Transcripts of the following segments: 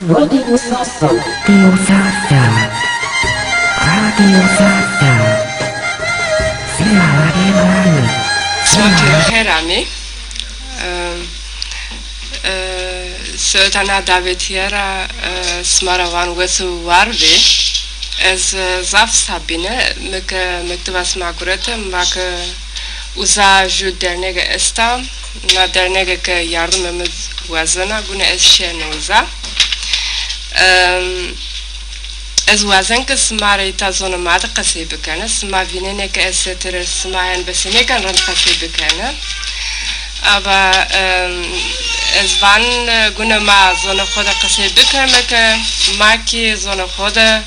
Radio Sasa. Radio Sasa. Radio Sasa. Smatio herami. Sötana davetiera smaravan wesu varvi. Ez zaf sabine mektubas magurete mak uza ju dernege esta na dernege ke yardımımız vazana gune ez şenoza. Ez wazen ke smare ita zona mad qasi bekana sma vinene ke eseter smaen besene kan rand qasi bekana aber es van gune ma zona khoda qasi bekana ke maki zona khoda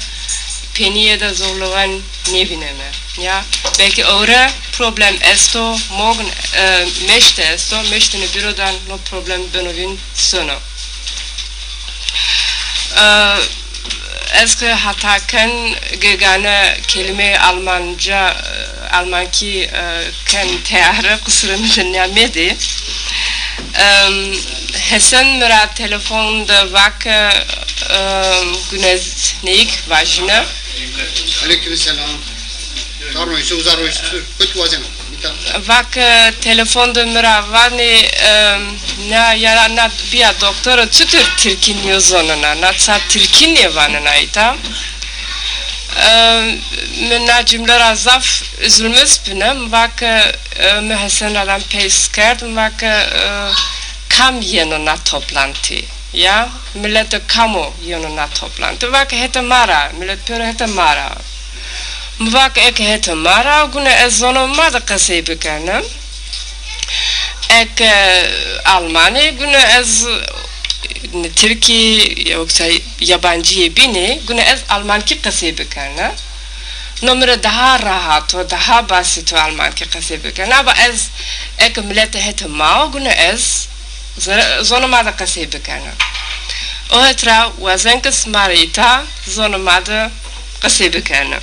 peniye de zorluğun ne bineme ya belki öyle problem esto morgen möchte esto möchte ne bürodan no problem benovin sono eski hataken gegane kelime Almanki ken teahre kusurunu dinlemedi Hesen Murat telefonda vak günez neyik vajina Aleykümselam. Sarhoş, uzarhoş, kötü vazen. Vak telefonda Muravani na ya na bir doktora tutur Türkiye zonuna, na sa Türkiye vanına ita. Minna cümleler azaf üzülmüş binem vak mühesen adam peyskert vak kam yanına toplantı. Ya millet kamu yanına toplantı. Vak hete mara, millet pöre hete mara. Vak ek hete mara, güne ez zonuma da kasayı bekenem. Ek Almanya, güne ez Türkiye yoksa yabancıya bini, güne ez Almanki kasayı bekenem. Numara daha rahat ve daha basit Almanki kasayı bekenem. Ama ez ek millet hete mara, güne ez zonuma da kasayı bekenem. O hetra wazenkes marita zonuma da kasayı bekenem.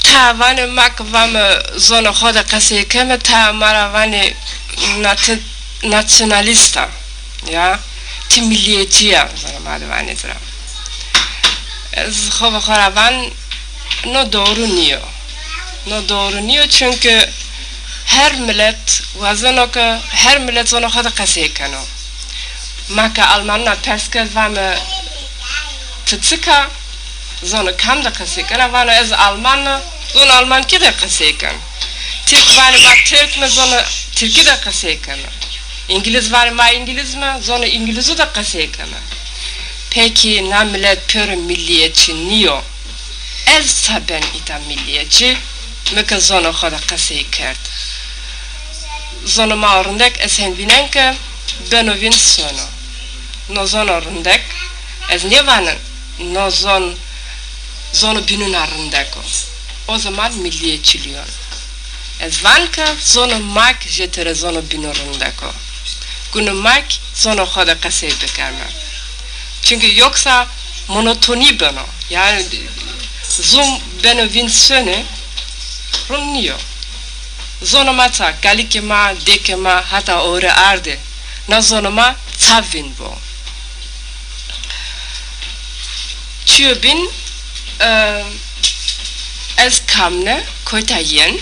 Ta vane mak vame zona khoda kasayı keme ta mara vane naționalista, ja, ti milliyetçiya zona da vane zra. Ez khova van no doğru niyo. No doğru niyo çünkü her millet wazanoka her millet zona khoda kasayı kano. Maka Almanna perske vame tıtsika zona kam da kasayı vano ez Almanna zona Almanki da kasayı Türk vani bak Türk mi zona Türk'i da kasayı İngiliz vani ma İngiliz mi zona İngiliz'i da kasayı Peki na millet pöre milliyetçi niyo ez saben ita milliyetçi meke zona khoda kasayı kert. Zona ma orundek esen vinenke benovin sono. No zona orundek ez ne vanın no zona binin arındeko. O zaman milliyetçiliyon. Ez vanka zona mak jetere zona binin arındeko. Günü mak zona khoda kasayı bekerme. Çünkü yoksa monotoni beno. Yani zoom benovin söne runniyo. Zona mata galikema dekema hata ore arde. Na zona ma tavin bo. Çübin ez kamne koytayen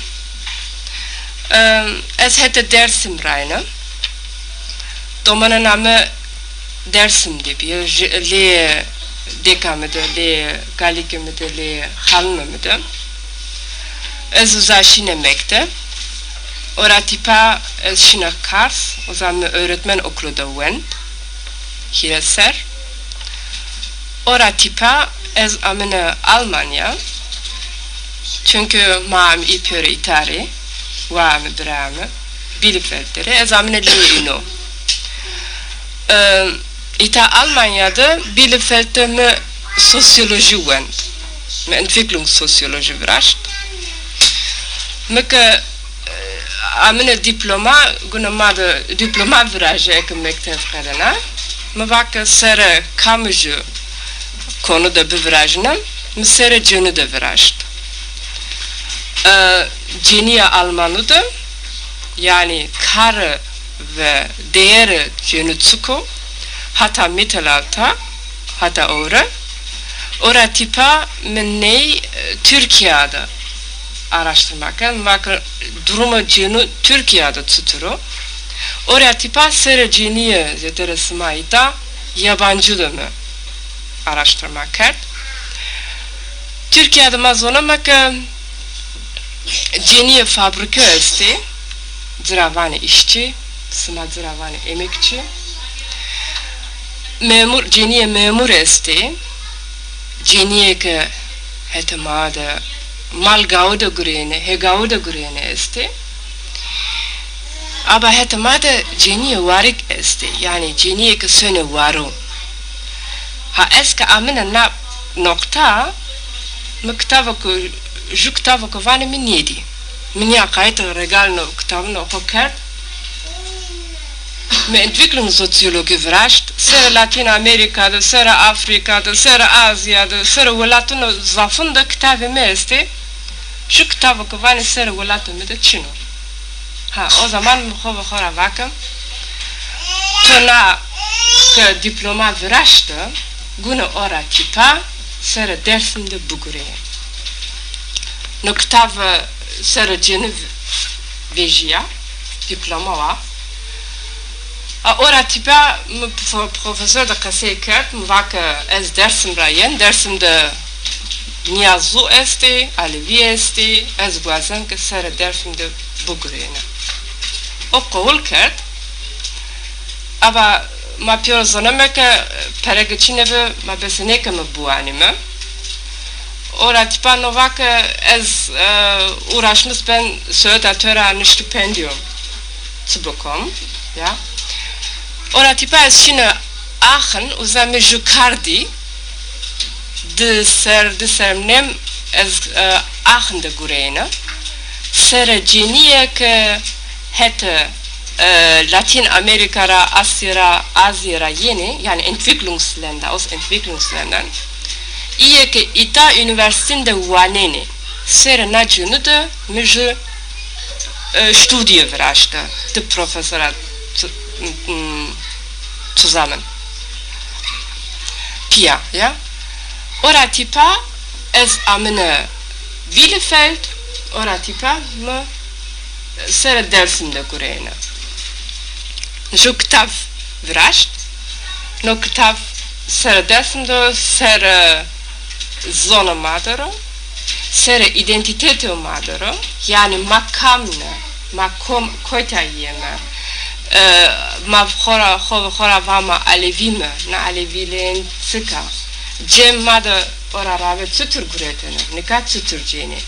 ez hete dersim rayna domana namı dersim diye le dekamede le galikemede le halmemede ez uzaşine mekte ora tipa ez şina Kars o zaman öğretmen okulu da went hireser ora tipa ez amene Almanya çünkü maam ipöre itari vaam drame Bielefeld'de ez amene Leino ita Almanya'da Bielefeld'de mi sosyoloji went mi Entwicklungssoziologie veracht meke amene diploma gunamada diploma veraje ekmekte fredana mi vakke sere kamuju konuda bevrajnem mi sere cönü de veracht Geniye Almanı'da yani karı ve değeri Cenutsuko, hatta Mittelalter, hatta ora tipa menneyi Türkiye'de araştırmak. Bakın durumu Cenu Türkiye'de tuturu. Oraya tipa sere Cenu'ya zeteresmayda yabancı mı araştırmak. Türkiye'de mazonamak Cenu'ya fabrika esti, zıravani işçi, sıma zıravani emekçi, Cenu'ya memur esti, Cenu'ya ke hetemada mal gauda gurene, he gauda gurene esti. Aber hetemada Cenu'ya varik esti, yani Cenu'ya ke söne varu. Ha eske amina na nokta, ju ktava ko vani mi njedi. Min ja kajte regalno ktavno hoker. Me Entwicklungssoziologie veracht, sere Latinamerika'da, sere Afrika'da, sere Asya'da, sere velatino zafında ktave me este, şu ktava ko vani sere velato me de Çino. Ha, o zaman mhova hora vakam, tona ke diploma verachtı, gune ora tipa, sere dersimde bugureye. No ktava sere Cenu vejia, diploma va, ora tipa profesör de kaseyket mvaka ez dersimra yen dersimde niyazu esti, alevi esti, ez guazen ke sere dersimde bugurene. O kabul kert, ama ma pjor zonameke peregăcineve ma beseneke me buanime. Ora tipa novake ez uğraşmış ben söğütatöre ein Stipendium zu bekommen, ja. Ora tipa ez şimdi Aachen uzame jukardi de sernem ez Aachen'de gurene sere Cenu'ya ke hätte Lateinamerika'ra, Asya'ra yeni, yani Entwicklungsländer, aus Entwicklungsländern, iye ke ita üniversitinde waneni, sere na Cenu de müjü Studie verachte, de Professorat zusammen. Pia, ja? Ora tipa es amene Bielefeld, ora tipa me sere dersimde gurene. Ju ktav veracht, no ktav sere dersimde sere zona madero, sere identitete madero, yani makamne, makom koyta yeme, ma khora vama alevime, na alevilen tsika, cem mada ora rave tsutur guretene, nika tsutur ceni.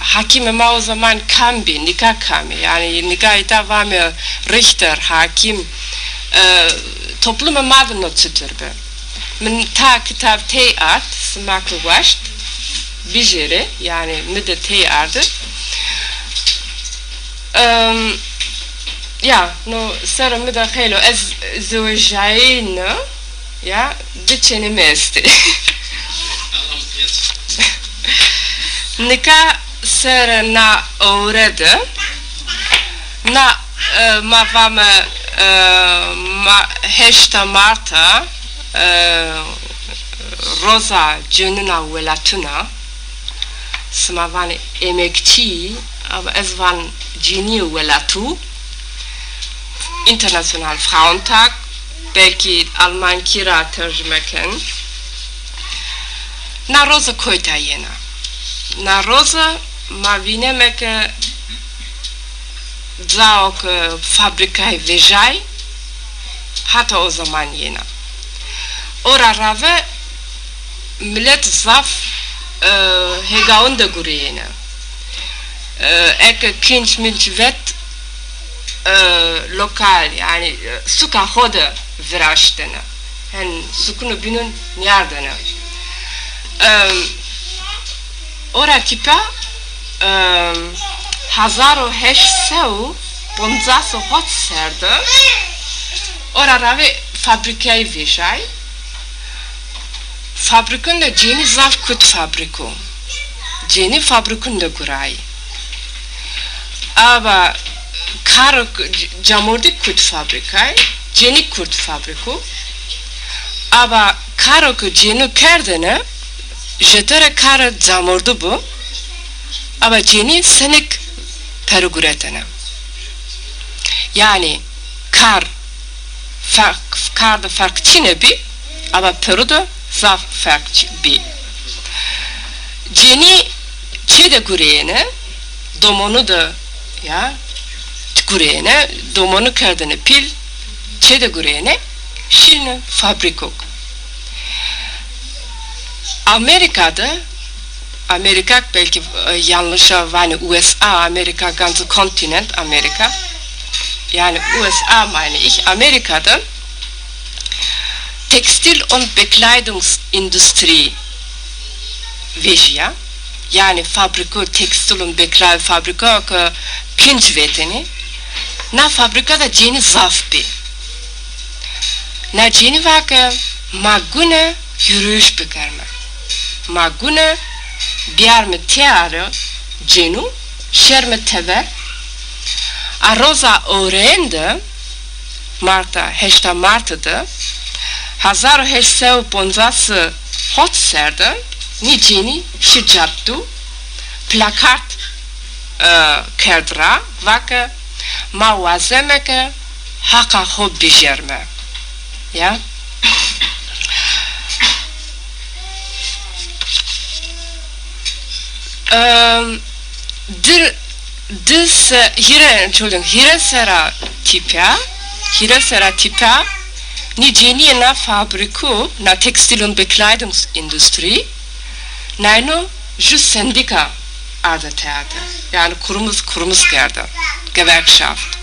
Hakime ma o zaman kambi, nika kami, yani nika ita vame Richter, hakim, toplume madno tsuturbe. Min ta kitap teat, smakı vasht, bijere, yani müde teardı. Ja, no sera müde helo, ez zojajne, ja, dičeni mesti. Nika sera na urede, na ma vame ma heshta Marta, Rosa Cenuna velatuna, smavani emekçi, aber es waren Cenu velatu, International Frauentag, belki Alman kira tercümeken, na Rosa koyta yena. Na Rosa ma vinemeke zaok fabrikaj vejaj, hata o zaman yena. Ora rave millet zaf hegaunda guriyene. Eke kinç milçvet lokal, yani suka hoda viraştene. Hen sukunu binun niyardene. Ora tipa hazaro heş seu bonzaso hot serde. Ora rave fabrikaj vejaj. Fabrikunda Ceni zaf kut fabriku. Ceni fabrikunda guray. Aber kar jamordi kut fabrikaj, gjeni kurt fabriku, aber karo ku gjenu kerdene, jetere kar jamordu bu, aber gjeni senik peruguretene. Yani karda farkçine bi, aber peruda zaf farkçı bi. Gjeni çede gureyene, domonu da ya gureyene, domonu kerdene pil, çede gureyene, şilne fabrikok. Amerika belki yanlış yani USA, Amerika ganze kontinent Amerika. Yani USA meine ich, Amerika'da Textil- und Bekleidungsindustrie Vejia, yani fabriko, tekstil und Bekleidungsfabriko pinç veteni, na fabrikada gjeni zafpi. Na gjeni vake magune yürüyüş bekerme. Magune bjarme teare gjenu, şerme tever, a roza orende, Mart'da, 1850 hot serde, ni gjeni shijabdu, plakat kerdra, vake mawazemeke haka hobbi jerme. Ja? Hier sera tipa, ni gjeni na fabriku, na Textil- und Bekleidungsindustrie, neino just sendika adeterde. Yani kurumuz gerde, Gewerkschaft.